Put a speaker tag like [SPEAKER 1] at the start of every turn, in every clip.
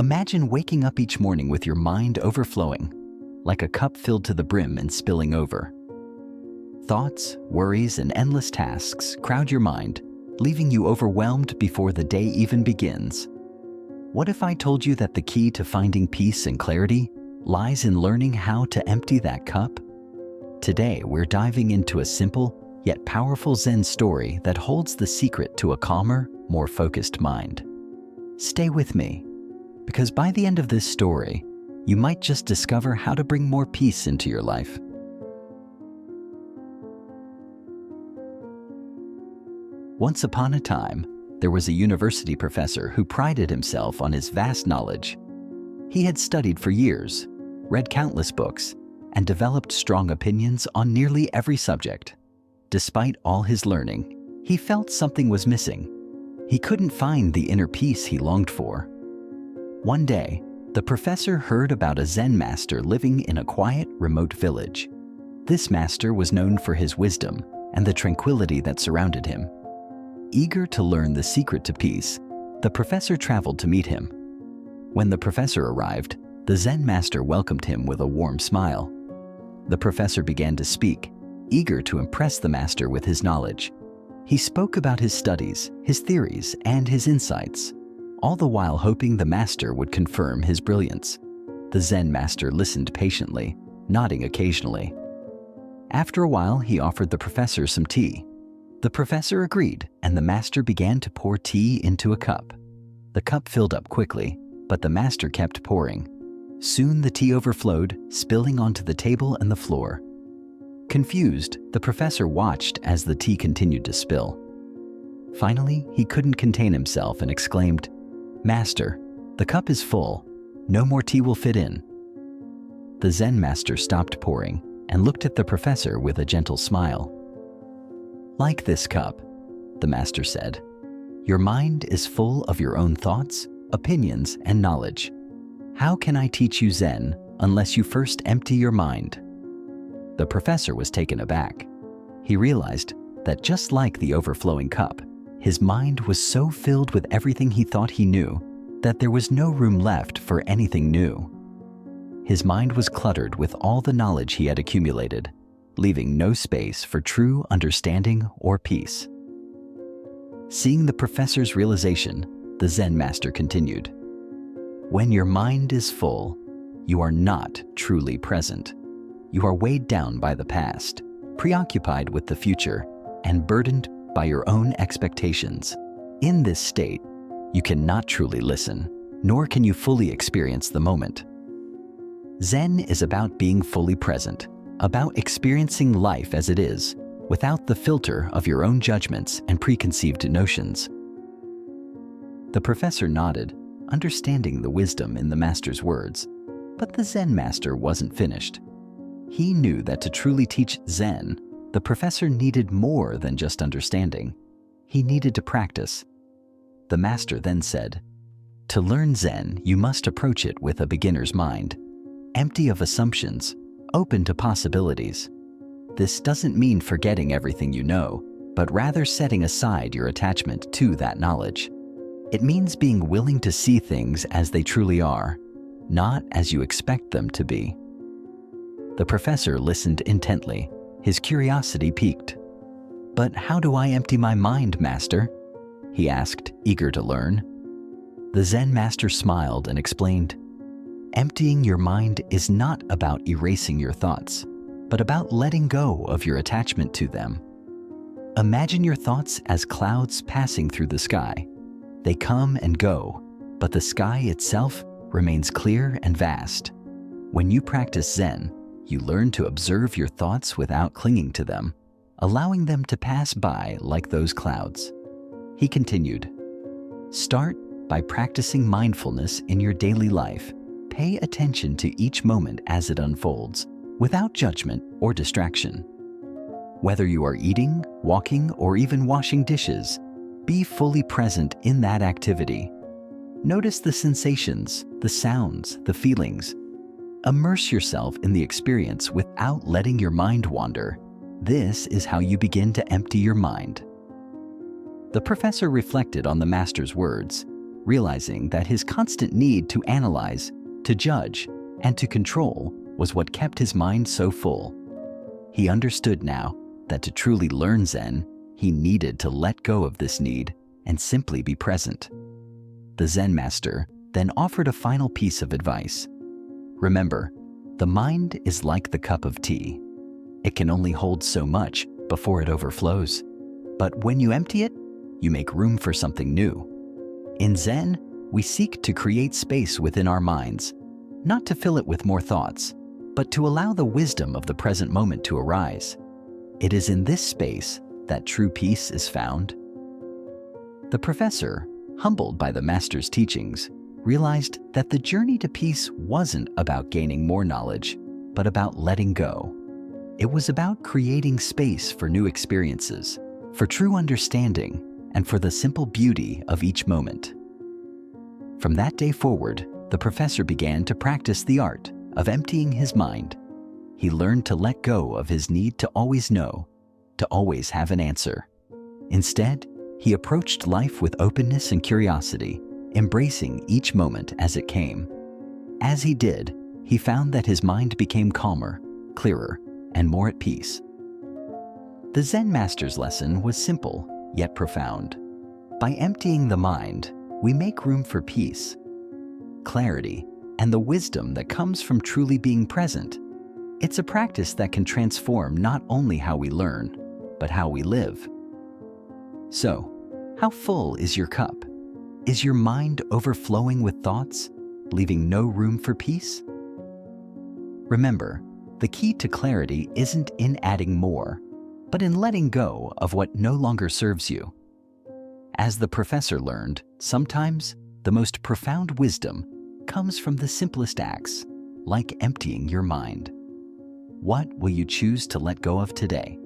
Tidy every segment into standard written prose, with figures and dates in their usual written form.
[SPEAKER 1] Imagine waking up each morning with your mind overflowing, like a cup filled to the brim and spilling over. Thoughts, worries, and endless tasks crowd your mind, leaving you overwhelmed before the day even begins. What if I told you that the key to finding peace and clarity lies in learning how to empty that cup? Today, we're diving into a simple yet powerful Zen story that holds the secret to a calmer, more focused mind. Stay with me, because by the end of this story, you might just discover how to bring more peace into your life. Once upon a time, there was a university professor who prided himself on his vast knowledge. He had studied for years, read countless books, and developed strong opinions on nearly every subject. Despite all his learning, he felt something was missing. He couldn't find the inner peace he longed for. One day, the professor heard about a Zen master living in a quiet, remote village. This master was known for his wisdom and the tranquility that surrounded him. Eager to learn the secret to peace, the professor traveled to meet him. When the professor arrived, the Zen master welcomed him with a warm smile. The professor began to speak, eager to impress the master with his knowledge. He spoke about his studies, his theories, and his insights, all the while hoping the master would confirm his brilliance. The Zen master listened patiently, nodding occasionally. After a while, he offered the professor some tea. The professor agreed, and the master began to pour tea into a cup. The cup filled up quickly, but the master kept pouring. Soon the tea overflowed, spilling onto the table and the floor. Confused, the professor watched as the tea continued to spill. Finally, he couldn't contain himself and exclaimed, "Master, the cup is full. No more tea will fit in." The Zen master stopped pouring and looked at the professor with a gentle smile. "Like this cup," the master said, "your mind is full of your own thoughts, opinions, and knowledge. How can I teach you Zen unless you first empty your mind?" The professor was taken aback. He realized that just like the overflowing cup, his mind was so filled with everything he thought he knew that there was no room left for anything new. His mind was cluttered with all the knowledge he had accumulated, leaving no space for true understanding or peace. Seeing the professor's realization, the Zen master continued, "When your mind is full, you are not truly present. You are weighed down by the past, preoccupied with the future, and burdened by your own expectations. In this state, you cannot truly listen, nor can you fully experience the moment." Zen is about being fully present, about experiencing life as it is, without the filter of your own judgments and preconceived notions. The professor nodded, understanding the wisdom in the master's words, but the Zen master wasn't finished. He knew that to truly teach Zen, the professor needed more than just understanding. He needed to practice. The master then said, "To learn Zen, you must approach it with a beginner's mind, empty of assumptions, open to possibilities. This doesn't mean forgetting everything you know, but rather setting aside your attachment to that knowledge. It means being willing to see things as they truly are, not as you expect them to be." The professor listened intently, his curiosity piqued. "But how do I empty my mind, master?" he asked, eager to learn. The Zen master smiled and explained, "Emptying your mind is not about erasing your thoughts, but about letting go of your attachment to them. Imagine your thoughts as clouds passing through the sky. They come and go, but the sky itself remains clear and vast. When you practice Zen, you learn to observe your thoughts without clinging to them, allowing them to pass by like those clouds." He continued, "Start by practicing mindfulness in your daily life. Pay attention to each moment as it unfolds, without judgment or distraction. Whether you are eating, walking, or even washing dishes, be fully present in that activity. Notice the sensations, the sounds, the feelings. Immerse yourself in the experience without letting your mind wander. This is how you begin to empty your mind." The professor reflected on the master's words, realizing that his constant need to analyze, to judge, and to control was what kept his mind so full. He understood now that to truly learn Zen, he needed to let go of this need and simply be present. The Zen master then offered a final piece of advice. Remember, the mind is like the cup of tea. It can only hold so much before it overflows. But when you empty it, you make room for something new. In Zen, we seek to create space within our minds, not to fill it with more thoughts, but to allow the wisdom of the present moment to arise. It is in this space that true peace is found. The professor, humbled by the master's teachings, realized that the journey to peace wasn't about gaining more knowledge, but about letting go. It was about creating space for new experiences, for true understanding, and for the simple beauty of each moment. From that day forward, the professor began to practice the art of emptying his mind. He learned to let go of his need to always know, to always have an answer. Instead, he approached life with openness and curiosity, embracing each moment as it came. As he did, he found that his mind became calmer, clearer, and more at peace. The Zen master's lesson was simple, yet profound. By emptying the mind, we make room for peace, clarity, and the wisdom that comes from truly being present. It's a practice that can transform not only how we learn, but how we live. So, how full is your cup? Is your mind overflowing with thoughts, leaving no room for peace? Remember, the key to clarity isn't in adding more, but in letting go of what no longer serves you. As the professor learned, sometimes the most profound wisdom comes from the simplest acts, like emptying your mind. What will you choose to let go of today?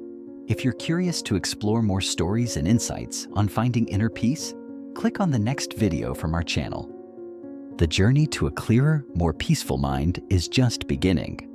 [SPEAKER 1] If you're curious to explore more stories and insights on finding inner peace, click on the next video from our channel. The journey to a clearer, more peaceful mind is just beginning.